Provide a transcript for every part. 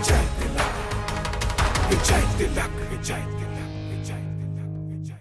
विजय तिलक, विजय तिलक, विजय तिलक, विजय तिलक, विजय।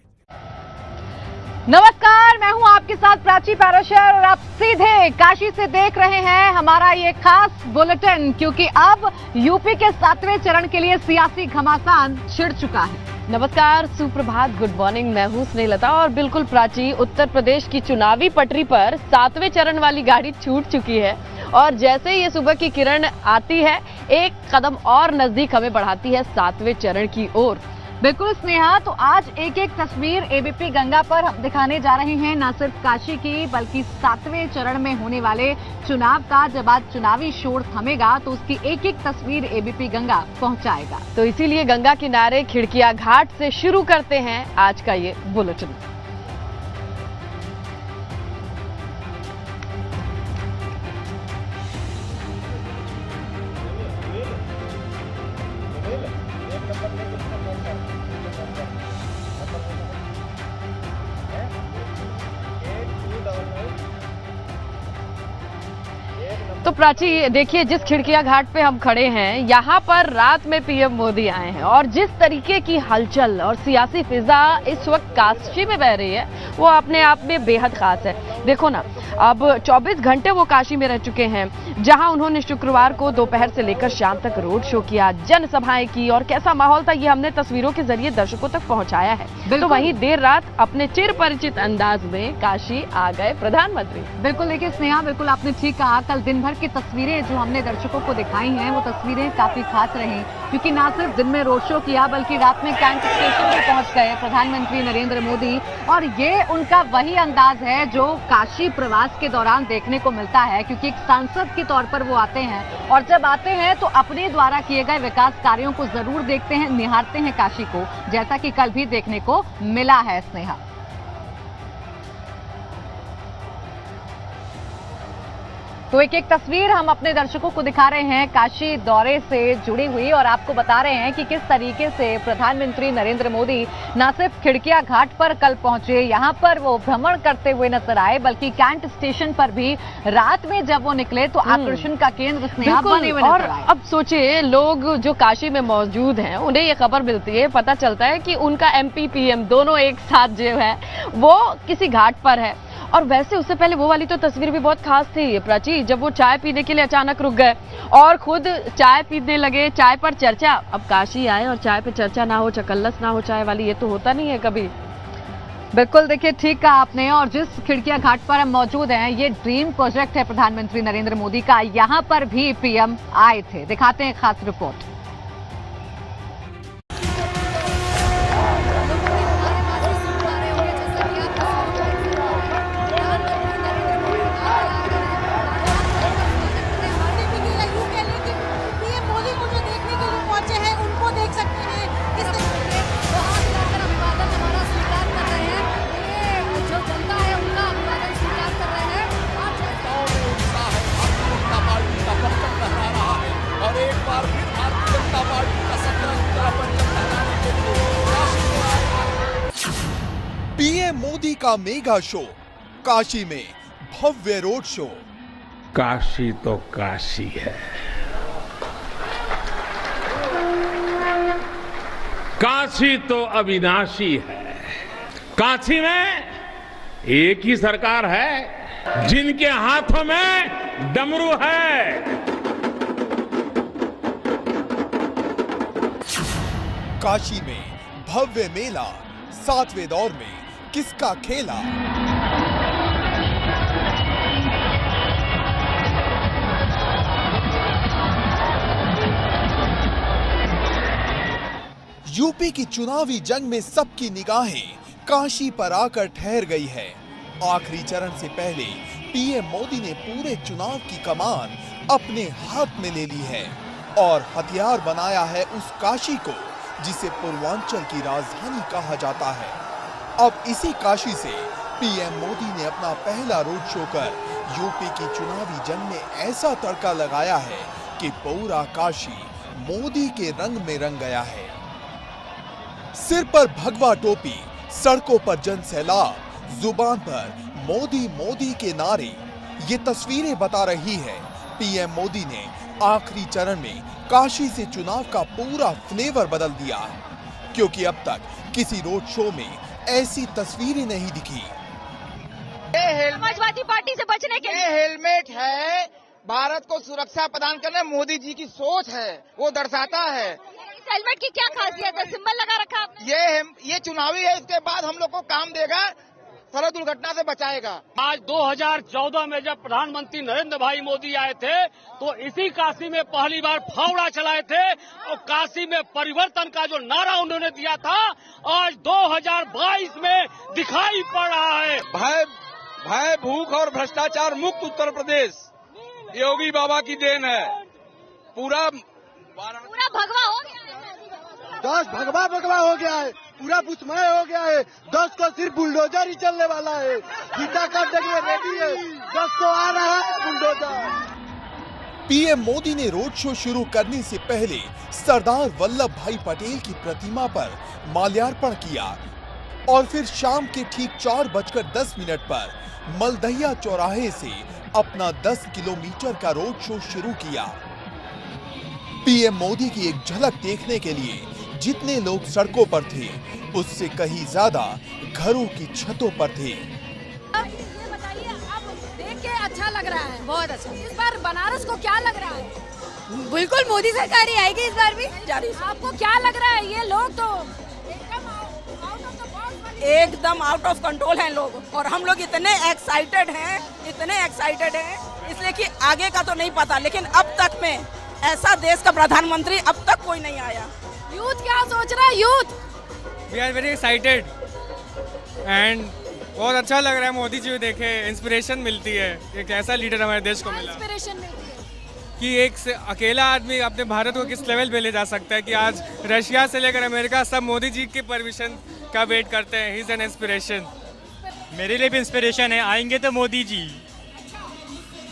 नमस्कार, मैं हूं आपके साथ प्राची पाराशर और आप सीधे काशी से देख रहे हैं हमारा ये खास बुलेटिन, क्योंकि अब यूपी के 7वें चरण के लिए सियासी घमासान छिड़ चुका है। नमस्कार, सुप्रभात, गुड मॉर्निंग। मैं हूं स्नेहलता और बिल्कुल प्राची, उत्तर प्रदेश की चुनावी पटरी पर 7वें चरण वाली गाड़ी छूट चुकी है और जैसे ही ये सुबह की किरण आती है, एक कदम और नजदीक हमें बढ़ाती है 7वें चरण की ओर। बिल्कुल स्नेहा, तो आज एक एक तस्वीर एबीपी गंगा पर हम दिखाने जा रहे हैं, न सिर्फ काशी की बल्कि 7वें चरण में होने वाले चुनाव का। जब आज चुनावी शोर थमेगा तो उसकी एक एक तस्वीर एबीपी गंगा पहुंचाएगा। तो इसीलिए गंगा किनारे खिड़कियां घाट से शुरू करते हैं आज का ये बुलेटिन। तो प्राची देखिए, जिस खिड़किया घाट पे हम खड़े हैं, यहाँ पर रात में पीएम मोदी आए हैं और जिस तरीके की हलचल और सियासी फिजा इस वक्त काशी में बह रही है वो अपने आप में बेहद खास है। देखो ना, अब 24 घंटे वो काशी में रह चुके हैं, जहां उन्होंने शुक्रवार को दोपहर से लेकर शाम तक रोड शो किया, जनसभाएं की और कैसा माहौल था ये हमने तस्वीरों के जरिए दर्शकों तक पहुंचाया है। तो वहीं देर रात अपने चिर परिचित अंदाज में काशी आ गए प्रधानमंत्री। बिल्कुल, देखिए स्नेहा, बिल्कुल आपने ठीक कहा। कल दिन भर की तस्वीरें जो हमने दर्शकों को दिखाई हैं वो तस्वीरें काफी खास रही, क्योंकि ना सिर्फ दिन में रोड शो किया बल्कि रात में कैंट स्टेशन पर पहुंच गए प्रधानमंत्री नरेंद्र मोदी। और ये उनका वही अंदाज है जो काशी प्रवास के दौरान देखने को मिलता है, क्योंकि एक सांसद के तौर पर वो आते हैं और जब आते हैं तो अपने द्वारा किए गए विकास कार्यों को जरूर देखते हैं, निहारते हैं काशी को, जैसा कि कल भी देखने को मिला है स्नेहा। तो एक एक तस्वीर हम अपने दर्शकों को दिखा रहे हैं काशी दौरे से जुड़ी हुई और आपको बता रहे हैं कि किस तरीके से प्रधानमंत्री नरेंद्र मोदी न सिर्फ खिड़किया घाट पर कल पहुंचे, यहां पर वो भ्रमण करते हुए नजर आए, बल्कि कैंट स्टेशन पर भी रात में जब वो निकले तो आकर्षण का केंद्र स्नेहा बने हुए नजर आए। अब सोचिए, लोग जो काशी में मौजूद हैं उन्हें ये खबर मिलती है, पता चलता है कि उनका एमपी पीएम दोनों एक साथ जो है वो किसी घाट पर है। और वैसे उससे पहले वो वाली तो तस्वीर भी बहुत खास थी प्राची, जब वो चाय पीने के लिए अचानक रुक गए और खुद चाय पीने लगे। चाय पर चर्चा, अब काशी आए और चाय पे चर्चा ना हो, चकल्लस ना हो चाय वाली, ये तो होता नहीं है कभी। बिल्कुल, देखिए ठीक कहा आपने। और जिस खिड़किया घाट पर हम मौजूद हैं, ये ड्रीम प्रोजेक्ट है प्रधानमंत्री नरेंद्र मोदी का। यहाँ पर भी पीएम आए थे, दिखाते हैं खास रिपोर्ट। पीएम मोदी का मेगा शो, काशी में भव्य रोड शो। काशी तो काशी है, काशी तो अविनाशी है। काशी में एक ही सरकार है जिनके हाथों में डमरू है। काशी में भव्य मेला, 7वें दौर में किसका खेला। यूपी की चुनावी जंग में सबकी निगाहें काशी पर आकर ठहर गई है। आखिरी चरण से पहले पीएम मोदी ने पूरे चुनाव की कमान अपने हाथ में ले ली है और हथियार बनाया है उस काशी को जिसे पूर्वांचल की राजधानी कहा जाता है। अब इसी काशी से पीएम मोदी ने अपना पहला रोड शो कर यूपी की चुनावी जंग में ऐसा तड़का लगाया है कि पूरा काशी मोदी के रंग में रंग गया है। सिर पर भगवा टोपी, सड़कों पर जन सैलाब, जुबान पर मोदी मोदी के नारे, ये तस्वीरें बता रही है पीएम मोदी ने आखिरी चरण में काशी से चुनाव का पूरा फ्लेवर बदल दिया, क्योंकि अब तक किसी रोड शो में ऐसी तस्वीरें नहीं दिखी। समाजवादी पार्टी से बचने के लिए हेलमेट है, भारत को सुरक्षा प्रदान करने मोदी जी की सोच है, वो दर्शाता है। इस हेलमेट की क्या खासियत है? सिंबल लगा रखा आपने? ये चुनावी है, इसके बाद हम लोग को काम देगा, सड़क दुर्घटना से बचाएगा। आज 2014 में जब प्रधानमंत्री नरेंद्र भाई मोदी आए थे तो इसी काशी में पहली बार फावड़ा चलाए थे और काशी में परिवर्तन का जो नारा उन्होंने दिया था आज 2022 में दिखाई पड़ रहा है। भय भूख और भ्रष्टाचार मुक्त उत्तर प्रदेश योगी बाबा की देन है। पूरा भगवा हो गया है। 10 भगवा हो गया है, पूरा पुष्मय हो गया है। 10 को सिर्फ बुलडोजर ही चलने वाला है। गीता काटने के लिए रेडी है, 10 को आ रहा है बुलडोजर। पीएम मोदी ने रोड शो शुरू करने से पहले सरदार वल्लभ भाई पटेल की प्रतिमा पर माल्यार्पण किया और फिर शाम के ठीक 4:10 पर मलदहिया चौराहे से अपना 10 किलोमीटर का रोड शो शुरू किया। पीएम मोदी की एक झलक देखने के लिए जितने लोग सड़कों पर थे, उससे कहीं ज्यादा घरों की छतों पर थे। ये बताइए, अब देख के अच्छा लग रहा है, बहुत अच्छा। इस बार बनारस को क्या लग रहा है? बिल्कुल मोदी सरकार ही आएगी इस बार भी। आपको क्या लग रहा है? ये लोग तो एकदम आउट ऑफ कंट्रोल हैं लोग, और हम लोग इतने एक्साइटेड हैं, इसलिए कि आगे का तो नहीं पता, लेकिन अब तक में ऐसा देश का प्रधानमंत्री अब तक कोई नहीं आया। यूथ क्या सोच रहा है? Youth we are very excited and बहुत अच्छा लग रहा है। मोदी जी को देखे इंस्पिरेशन मिलती है, एक ऐसा लीडर हमारे देश को मिला इंस्पिरेशन मिलती है कि एक से अकेला आदमी अपने भारत को किस लेवल पे ले जा सकता है, कि आज रशिया से लेकर अमेरिका सब मोदी जी की परमिशन का वेट करते हैं। He is an inspiration. मेरे लिए भी इंस्पिरेशन है, आएंगे तो मोदी जी।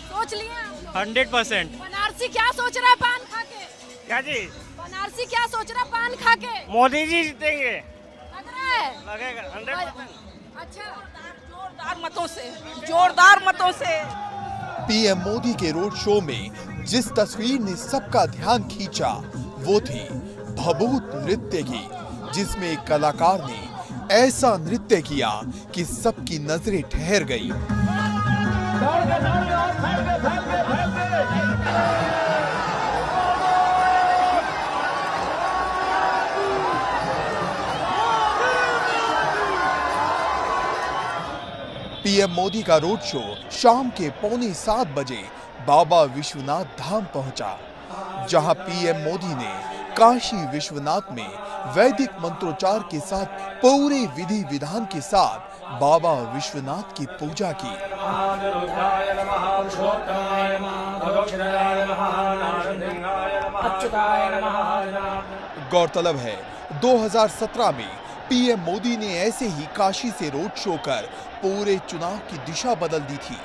सोच लिए 100%। बनारसी क्या सोच रहा है पान खा के? क्या जी? बनारसी क्या सोच रहा है पान खा के? मोदी जी जीतेंगे, लग रहा है? लगेगा 100%। अच्छा, जोरदार मतों से। पीएम मोदी के रोड शो में जिस तस्वीर ने सबका ध्यान खींचा वो थी भभूत नृत्य की, जिसमें एक कलाकार ने ऐसा नृत्य किया कि सबकी नजरें ठहर गई। पीएम मोदी का रोड शो शाम के 6:45 बजे बाबा विश्वनाथ धाम पहुंचा, जहां पीएम मोदी ने काशी विश्वनाथ में वैदिक मंत्रोच्चार के साथ पूरे विधि विधान के साथ बाबा विश्वनाथ की पूजा की। गौरतलब है 2017 में पीएम मोदी ने ऐसे ही काशी से रोड शो कर पूरे चुनाव की दिशा बदल दी थी।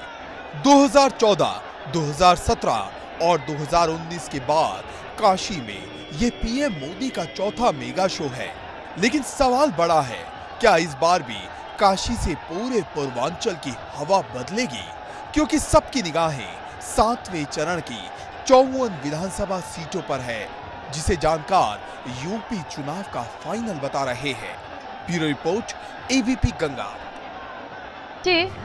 2014, 2017 और 2019 के बाद काशी में ये पीएम मोदी का चौथा मेगा शो है। लेकिन सवाल बड़ा है, क्या इस बार भी काशी से पूरे पूर्वांचल की हवा बदलेगी? क्योंकि सबकी निगाहें 7वें चरण की 54 विधानसभा सीटों पर है, जिसे जानकार यूपी चुनाव का फाइनल बता रहे हैं। Bureau report, ABP Ganga.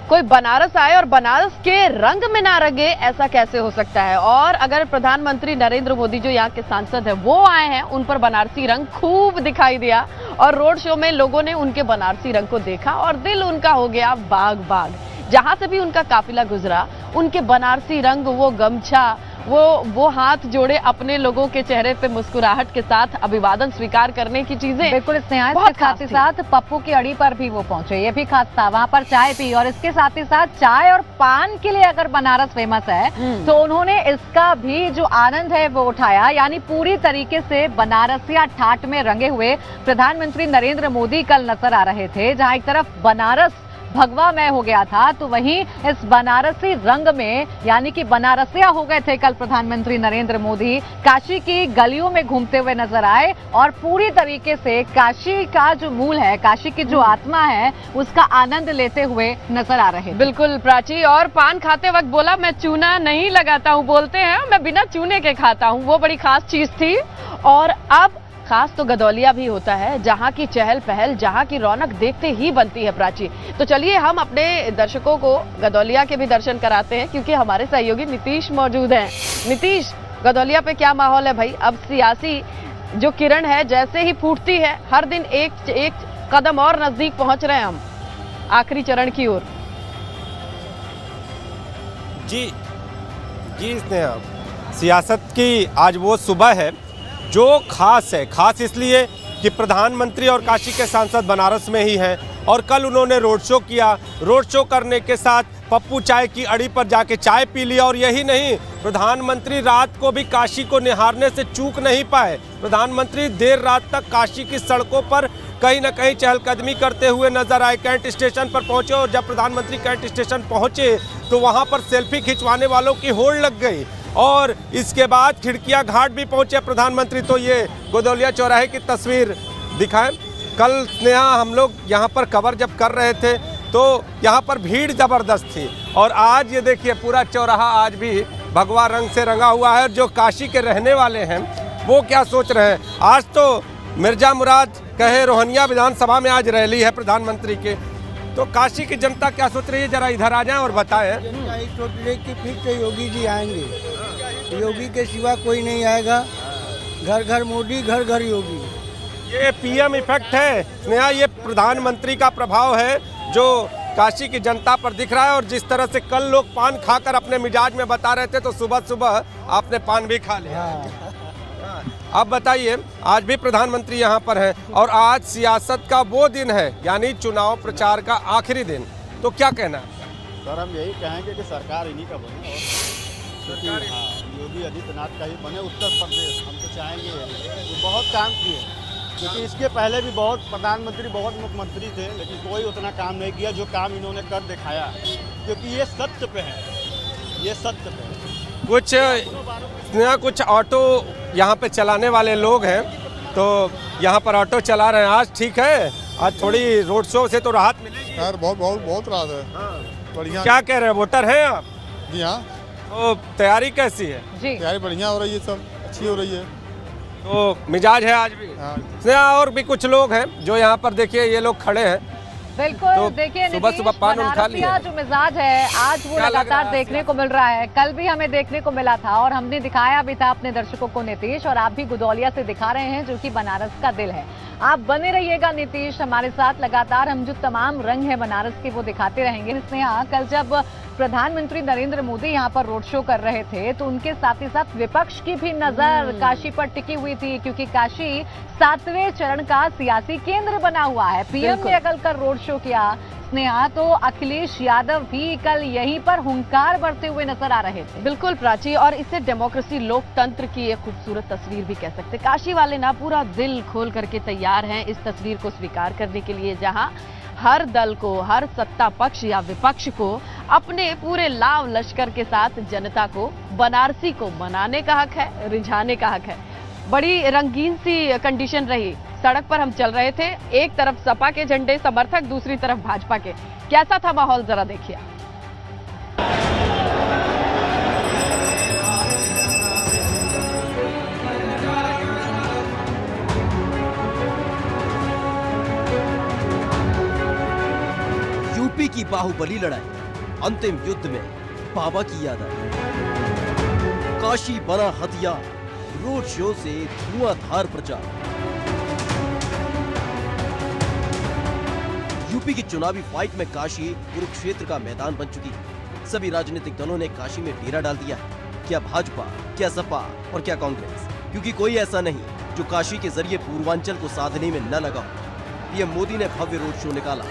कोई बनारस आए और बनारस के रंग में ना रंगे, ऐसा कैसे हो सकता है? और अगर प्रधानमंत्री नरेंद्र मोदी जो यहाँ के सांसद हैं वो आए हैं, उन पर बनारसी रंग खूब दिखाई दिया और रोड शो में लोगों ने उनके बनारसी रंग को देखा और दिल उनका हो गया बाग बाग। जहां से भी उनका काफिला गुजरा, उनके बनारसी रंग, वो गमछा, वो हाथ जोड़े अपने लोगों के चेहरे पे मुस्कुराहट के साथ अभिवादन स्वीकार करने की चीजें बिल्कुल बहुत खास थी। साथ पप्पू की अड़ी पर भी वो पहुंचे, ये भी खास था। वहां पर चाय पी और इसके साथ ही साथ चाय और पान के लिए अगर बनारस फेमस है तो उन्होंने इसका भी जो आनंद है वो उठाया। यानी पूरी तरीके से बनारसिया ठाठ में रंगे हुए प्रधानमंत्री नरेंद्र मोदी कल नजर आ रहे थे, जहां एक तरफ बनारस भगवा मय हो गया था, तो वहीं इस बनारसी रंग में यानी कि बनारसिया हो गए थे कल प्रधानमंत्री नरेंद्र मोदी। काशी की गलियों में घूमते हुए नजर आए और पूरी तरीके से काशी का जो मूल है, काशी की जो आत्मा है, उसका आनंद लेते हुए नजर आ रहे। बिल्कुल प्राची, और पान खाते वक्त बोला मैं चूना नहीं लगाता हूँ, बोलते हैं मैं बिना चूने के खाता हूँ, वो बड़ी खास चीज थी। और अब खास तो गदौलिया भी होता है, जहां की चहल पहल, जहां की रौनक देखते ही बनती है प्राची। तो चलिए हम अपने दर्शकों को गदौलिया के भी दर्शन कराते हैं, क्योंकि हमारे सहयोगी नीतीश मौजूद हैं। नीतीश, गदौलिया पे क्या माहौल है भाई? अब सियासी जो किरण है जैसे ही फूटती है, हर दिन एक कदम और नजदीक पहुंच रहे हैं हम आखिरी चरण की ओर। जी स्नेहा, सियासत की आज वो सुबह है जो खास है। खास इसलिए कि प्रधानमंत्री और काशी के सांसद बनारस में ही हैं और कल उन्होंने रोड शो किया। रोड शो करने के साथ पप्पू चाय की अड़ी पर जाके चाय पी लिया। और यही नहीं, प्रधानमंत्री रात को भी काशी को निहारने से चूक नहीं पाए। प्रधानमंत्री देर रात तक काशी की सड़कों पर कहीं न कहीं चहलकदमी करते हुए नजर आए। कैंट स्टेशन पर पहुंचे और जब प्रधानमंत्री कैंट स्टेशन पहुंचे तो वहां पर सेल्फी खिंचवाने वालों की होड़ लग गई। और इसके बाद खिड़किया घाट भी पहुंचे प्रधानमंत्री। तो ये गदौलिया चौराहे की तस्वीर दिखाएं। कल स्नेहा हम लोग यहाँ पर कवर जब कर रहे थे तो यहाँ पर भीड़ ज़बरदस्त थी, और आज ये देखिए पूरा चौराहा आज भी भगवा रंग से रंगा हुआ है। और जो काशी के रहने वाले हैं वो क्या सोच रहे हैं? आज तो मिर्जा मुराद कहे रोहनिया विधानसभा में आज रैली है प्रधानमंत्री के, तो काशी की जनता क्या सोच रही है? जरा इधर आ जाएं और बताएं। कि फिर से योगी जी आएंगे, योगी के सिवा कोई नहीं आएगा। घर घर मोदी, घर घर योगी। ये पीएम इफेक्ट है स्नेहा, ये प्रधानमंत्री का प्रभाव है जो काशी की जनता पर दिख रहा है। और जिस तरह से कल लोग पान खाकर अपने मिजाज में बता रहे थे, तो सुबह सुबह आपने पान भी खा लिया। अब बताइए, आज भी प्रधानमंत्री यहाँ पर हैं और आज सियासत का वो दिन है, यानी चुनाव प्रचार का आखिरी दिन, तो क्या कहना है? सर हम यही कहेंगे कि सरकार इन्हीं का बने और योगी आदित्यनाथ का ही बने उत्तर प्रदेश। हम तो चाहेंगे वो बहुत काम किए, क्योंकि इसके पहले भी बहुत प्रधानमंत्री, बहुत मुख्यमंत्री थे, लेकिन कोई उतना काम नहीं किया जो काम इन्होंने कर दिखाया, क्योंकि ये सत्य पे है, ये सत्य पे है। कुछ ऑटो यहाँ पे चलाने वाले लोग हैं, तो यहाँ पर ऑटो चला रहे हैं। आज ठीक है, आज थोड़ी रोड शो से तो राहत मिलेगी यार, बहुत राहत है। बढ़िया। क्या कह रहे हैं, वोटर हैं आप? जी हाँ। तो तैयारी कैसी है? जी तैयारी बढ़िया हो रही है, सब अच्छी हो रही है। तो मिजाज है आज भी? हाँ। और भी कुछ लोग हैं जो यहाँ पर देखिए ये लोग खड़े हैं। बिल्कुल, तो देखिए सुबह सुबह पान उठा लिया। जो मिजाज है आज वो लगातार देखने को मिल रहा है। कल भी हमें देखने को मिला था और हमने दिखाया भी था अपने दर्शकों को नीतीश, और आप भी गदौलिया से दिखा रहे हैं जो कि बनारस का दिल है। आप बने रहिएगा नीतीश हमारे साथ, लगातार हम जो तमाम रंग है बनारस के वो दिखाते रहेंगे। स्नेहा, कल जब प्रधानमंत्री नरेंद्र मोदी यहाँ पर रोड शो कर रहे थे तो उनके साथ ही साथ विपक्ष की भी नजर काशी पर टिकी हुई थी, क्योंकि काशी 7वें चरण का सियासी केंद्र बना हुआ है। पीएम ने कल कर रोड शो किया स्नेहा, तो अखिलेश यादव भी कल यहीं पर हुंकार भरते हुए नजर आ रहे थे। बिल्कुल प्राची, और इसे डेमोक्रेसी, लोकतंत्र की एक खूबसूरत तस्वीर भी कह सकते। काशी वाले ना पूरा दिल खोल करके तैयार हैं इस तस्वीर को स्वीकार करने के लिए, जहां हर दल को, हर सत्ता पक्ष या विपक्ष को अपने पूरे लाव लश्कर के साथ जनता को, बनारसी को मनाने का हक है, रिझाने का हक है। बड़ी रंगीन सी कंडीशन रही। सड़क पर हम चल रहे थे, एक तरफ सपा के झंडे समर्थक, दूसरी तरफ भाजपा के। कैसा था माहौल, जरा देखिए। यूपी की बाहुबली लड़ाई, अंतिम युद्ध में बाबा की याद आई। काशी बना हथियार, रोड शो से धुआंधार प्रचार। यूपी की चुनावी फाइट में काशी कुरुक्षेत्र का मैदान बन चुकी है। सभी राजनीतिक दलों ने काशी में डेरा डाल दिया है। क्या भाजपा, क्या सपा और क्या कांग्रेस, क्योंकि कोई ऐसा नहीं जो काशी के जरिए पूर्वांचल को साधने में न लगा हो। पीएम मोदी ने भव्य रोड शो निकाला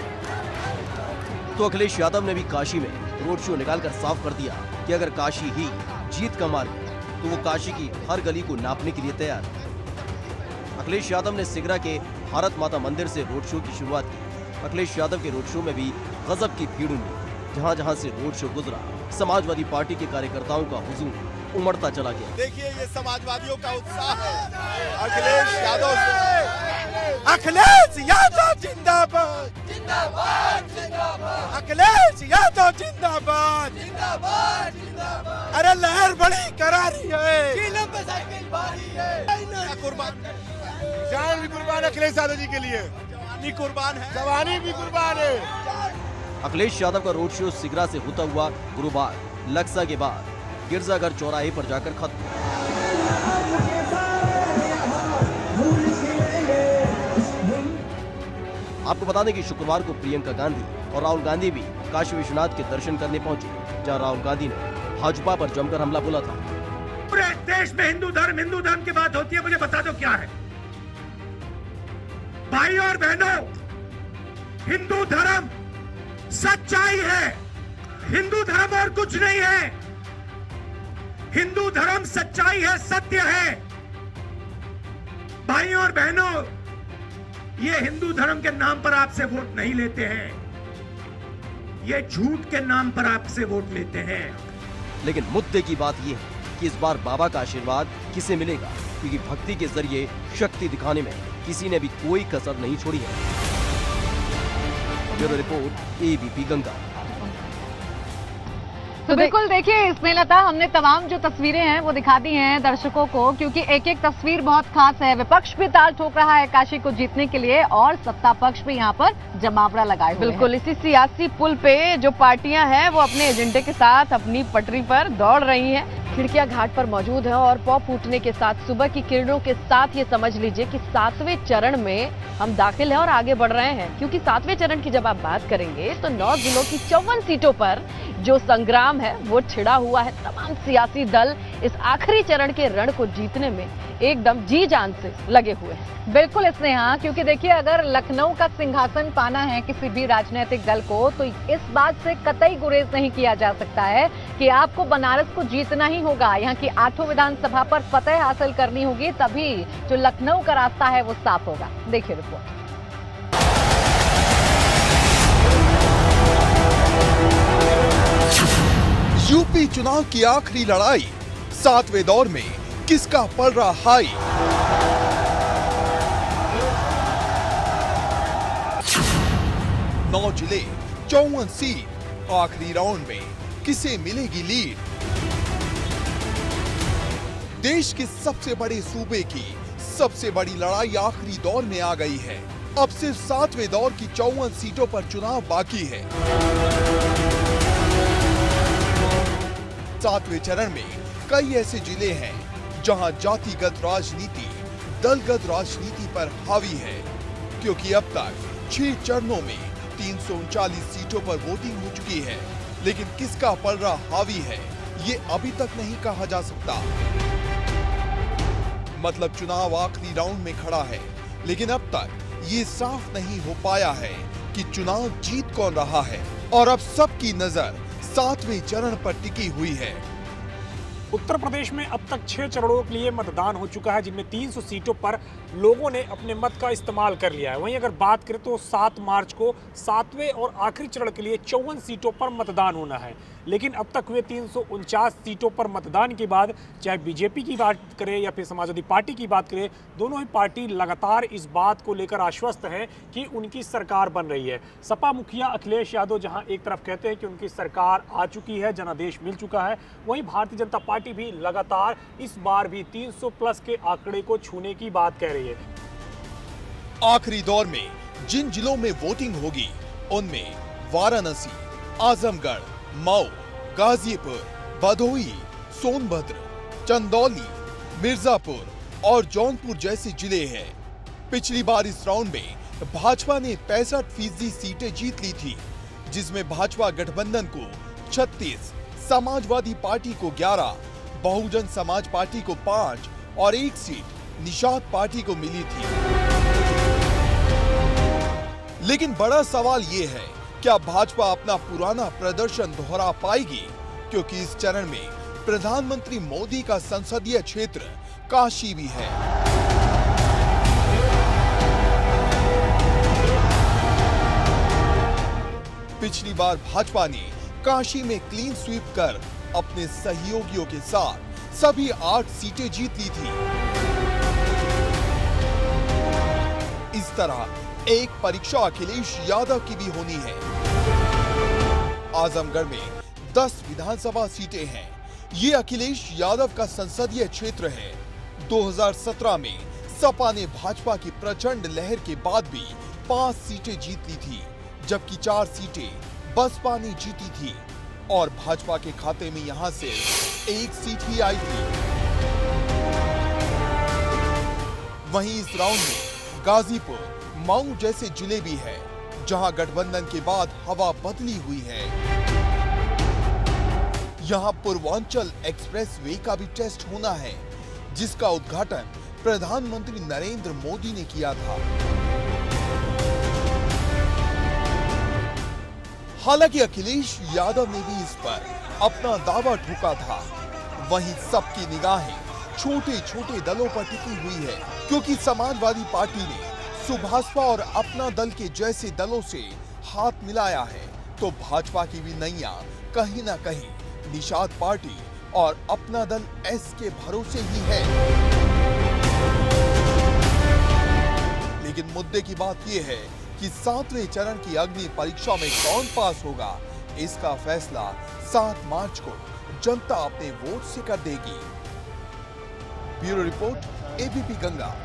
तो अखिलेश यादव ने भी काशी में रोड शो निकालकर साफ कर दिया कि अगर काशी ही जीत का मार्ग है तो वो काशी की हर गली को नापने के लिए तैयार है। अखिलेश यादव ने सिगरा के भारत माता मंदिर से रोड शो की शुरुआत की। अखिलेश यादव के रोड शो में भी गजब की भीड़ उमड़ी। जहां जहां से रोड शो गुजरा, समाजवादी पार्टी के कार्यकर्ताओं का हुजूम उमड़ता चला गया। देखिए ये समाजवादियों का उत्साह है। अखिलेश यादव जिंदाबाद, जिंदाबाद, जिंदाबाद। अखिलेश यादव जिंदाबाद, जिंदाबाद, जिंदाबाद। अरे लहर बड़ी करारी है, साइकिल भारी है। कुर्बान, जान भी कुर्बान अखिलेश यादव जी के लिए, जवानी कुर्बान है, जवानी भी कुर्बान है। अखिलेश यादव का रोड शो सिगरा से होता हुआ गुरुबाग लक्सा के बाद गिरजाघर चौराहे पर जाकर खत्म। आपको बता दें कि शुक्रवार को प्रियंका गांधी और राहुल गांधी भी काशी विश्वनाथ के दर्शन करने पहुंचे, जहां राहुल गांधी ने भाजपा पर जमकर हमला बोला था। पूरे देश में हिंदू धर्म की बात होती है, मुझे बता दो क्या है। भाई और बहनों, हिंदू धर्म सच्चाई है, हिंदू धर्म और कुछ नहीं है। हिंदू धर्म सच्चाई है, सत्य है। भाइयों और बहनों, ये हिंदू धर्म के नाम पर आपसे वोट नहीं लेते हैं, ये झूठ के नाम पर आपसे वोट लेते हैं। लेकिन मुद्दे की बात यह है कि इस बार बाबा का आशीर्वाद किसे मिलेगा, क्योंकि भक्ति के जरिए शक्ति दिखाने में किसी ने भी कोई कसर नहीं छोड़ी है। Bureau report, ABP Ganga. तो बिल्कुल देखिए, इसमें लता हमने तमाम जो तस्वीरें हैं वो दिखा दी हैं दर्शकों को, क्योंकि एक एक तस्वीर बहुत खास है। विपक्ष भी ताल ठोक रहा है काशी को जीतने के लिए और सत्ता पक्ष भी यहाँ पर जमावड़ा लगाए हुए बिल्कुल इसी सियासी पुल पे जो पार्टियां हैं वो अपने एजेंडे के साथ अपनी पटरी पर दौड़ रही हैं। खिड़कियां घाट पर मौजूद है और पौ फूटने के साथ सुबह की किरणों के साथ ये समझ लीजिए कि 7वें चरण में हम दाखिल हैं और आगे बढ़ रहे हैं, क्योंकि 7वें चरण की जब आप बात करेंगे तो 9 जिलों की 54 सीटों पर जो संग्राम है वो छिड़ा हुआ है। तमाम सियासी दल इस आखिरी चरण के रण को जीतने में एकदम जी जान से लगे हुए हैं। बिल्कुल स्नेहा, क्योंकि देखिए अगर लखनऊ का सिंहासन पाना है किसी भी राजनीतिक दल को तो इस बात से कतई गुरेज नहीं किया जा सकता है कि आपको बनारस को जीतना ही होगा। यहाँ की 8 विधानसभा पर फतह हासिल करनी होगी, तभी जो लखनऊ का रास्ता है वो साफ होगा। देखिए रिपोर्ट। यूपी चुनाव की आखिरी लड़ाई, 7वें दौर में किसका पड़ रहा हाई। नौ जिले 54 सीट, आखिरी राउंड में किसे मिलेगी लीड। देश के सबसे बड़े सूबे की सबसे बड़ी लड़ाई आखिरी दौर में आ गई है। अब सिर्फ 7वें दौर की 54 सीटों पर चुनाव बाकी है। 7वें चरण में कई ऐसे जिले हैं जहां जातिगत राजनीति दलगत राजनीति पर हावी है, क्योंकि अब तक 6 चरणों में 339 सीटों पर वोटिंग हो चुकी है। लेकिन किसका पलड़ा हावी है ये अभी तक नहीं कहा जा सकता। मतलब चुनाव आखिरी राउंड में खड़ा है, लेकिन अब तक ये साफ नहीं हो पाया है कि चुनाव जीत कौन रहा है। और अब सबकी नजर 7वें चरण पर टिकी हुई है। उत्तर प्रदेश में अब तक 6 चरणों के लिए मतदान हो चुका है, जिनमें 300 सीटों पर लोगों ने अपने मत का इस्तेमाल कर लिया है। वहीं अगर बात करें तो 7 मार्च को 7वें और आखिरी चरण के लिए 54 सीटों पर मतदान होना है। लेकिन अब तक हुए 349 सीटों पर मतदान के बाद चाहे बीजेपी की बात करें या फिर समाजवादी पार्टी की बात करें, दोनों ही पार्टी लगातार इस बात को लेकर आश्वस्त हैं कि उनकी सरकार बन रही है। सपा मुखिया अखिलेश यादव जहां एक तरफ कहते हैं कि उनकी सरकार आ चुकी है, जनादेश मिल चुका है, वहीं भारतीय जनता पार्टी भी लगातार इस बार भी 300 प्लस के आंकड़े को छूने की बात कह रही है। आखिरी दौर में जिन जिलों में वोटिंग होगी उनमें वाराणसी, आजमगढ़, मऊ, गाजीपुर, भदोही, सोनभद्र, चंदौली, मिर्जापुर और जौनपुर जैसे जिले हैं। पिछली बार इस राउंड में भाजपा ने 65% सीटें जीत ली थी, जिसमें भाजपा गठबंधन को 36, समाजवादी पार्टी को 11, बहुजन समाज पार्टी को 5 और 1 सीट निषाद पार्टी को मिली थी। लेकिन बड़ा सवाल ये है, क्या भाजपा अपना पुराना प्रदर्शन दोहरा पाएगी? क्योंकि इस चरण में प्रधानमंत्री मोदी का संसदीय क्षेत्र काशी भी है। पिछली बार भाजपा ने काशी में क्लीन स्वीप कर अपने सहयोगियों के साथ सभी 8 सीटें जीत ली थी। इस तरह एक परीक्षा अखिलेश यादव की भी होनी है। आजमगढ़ में 10 विधानसभा सीटें हैं। ये अखिलेश यादव का संसदीय क्षेत्र है। 2017 में सपा ने भाजपा की प्रचंड लहर के बाद भी 5 सीटें जीत ली थी, जबकि 4 सीटें बसपा ने जीती थी और भाजपा के खाते में यहां से 1 सीट ही आई थी। वहीं इस राउंड में गाजीपुर, मऊ जैसे जिले भी है, जहां गठबंधन के बाद हवा बदली हुई है। यहां पूर्वांचल एक्सप्रेस वे का भी टेस्ट होना है, जिसका उद्घाटन प्रधानमंत्री नरेंद्र मोदी ने किया था। हालांकि अखिलेश यादव ने भी इस पर अपना दावा ठोका था। वहीं सबकी निगाहें छोटे छोटे दलों पर टिकी हुई है, क्योंकि समाजवादी पार्टी ने सुभाषपा और अपना दल के जैसे दलों से हाथ मिलाया है, तो भाजपा की भी नैया कहीं ना कहीं निषाद पार्टी और अपना दल एस के भरोसे ही है। लेकिन मुद्दे की बात यह है कि 7वें चरण की अग्नि परीक्षा में कौन पास होगा, इसका फैसला 7 मार्च को जनता अपने वोट से कर देगी। Bureau report, ABP Ganga.